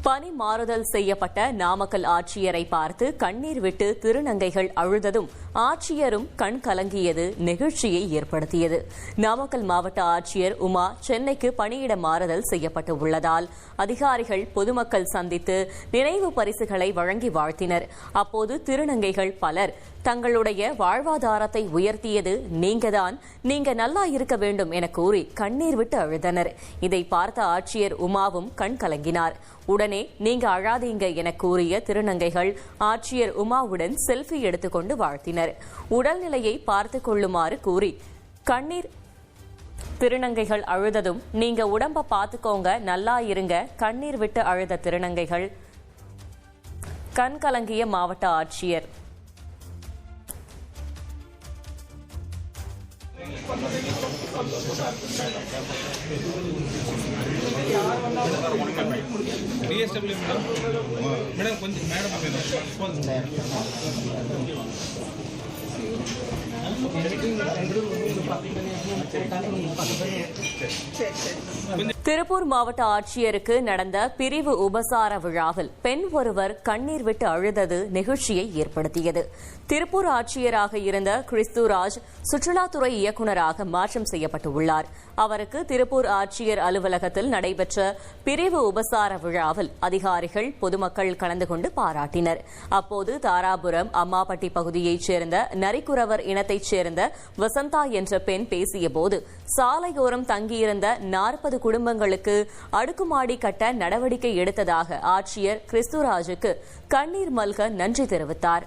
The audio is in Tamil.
பணி மாறுதல் செய்யப்பட்ட நாமக்கல் ஆட்சியரை பார்த்து கண்ணீர் விட்டு திருநங்கைகள் அழுததும் ஆட்சியரும் கண் கலங்கியது நெகிழ்ச்சியை ஏற்படுத்தியது. நாமக்கல் மாவட்ட ஆட்சியர் உமா சென்னைக்கு பணியிட மாறுதல் செய்யப்பட்டு உள்ளதால் அதிகாரிகள் பொதுமக்கள் சந்தித்து நினைவு பரிசுகளை வழங்கி வாழ்த்தினர். அப்போது திருநங்கைகள் பலர் தங்களுடைய வாழ்வாதாரத்தை உயர்த்தியது நீங்கதான், நீங்க நல்லா இருக்க வேண்டும் என கூறி கண்ணீர் விட்டு அழுதனர். இதை பார்த்த ஆட்சியர் உமாவும் கண் கலங்கினார். உடனே நீங்க அழாதீங்க என கூறிய திருநங்கைகள் ஆட்சியர் உமாவுடன் செல்ஃபி எடுத்துக்கொண்டு வாழ்த்தினர். உடல்நிலையை பார்த்துக் கொள்ளுமாறு கூறி கண்ணீர் திருநங்கைகள் அழுததும் நீங்க உடம்ப பாத்துக்கோங்க, நல்லா இருங்க, கண்ணீர் விட்டு அழுத திருநங்கைகள் கண் கலங்கிய மாவட்ட ஆட்சியர். மேடம் கொஞ்சம் திருப்பூர் மாவட்ட ஆட்சியருக்கு நடந்த பிரிவு உபசார விழாவில் பெண் ஒருவர் கண்ணீர் விட்டு அழுதது நெகிழ்ச்சியை ஏற்படுத்தியது. திருப்பூர் ஆட்சியராக இருந்த கிறிஸ்துராஜ் சுற்றுலாத்துறை இயக்குநராக மாற்றம் செய்யப்பட்டுள்ளார். அவருக்கு திருப்பூர் ஆட்சியர் அலுவலகத்தில் நடைபெற்ற பிரிவு உபசார விழாவில் அதிகாரிகள் பொதுமக்கள் கலந்து கொண்டு பாராட்டினர். அப்போது தாராபுரம் அம்மாப்பட்டி பகுதியைச் சேர்ந்த நரிக்குறவர் இனத்தைச் சேர்ந்த வசந்தா என்ற பெண் பேசியபோது சாலையோரம் தங்கியிருந்த 40 குடும்பங்களுக்கு அடுக்குமாடி கட்ட நடவடிக்கை எடுத்ததாக ஆட்சியர் கிறிஸ்துராஜுக்கு கண்ணீர் மல்க நன்றி தெரிவித்தார்.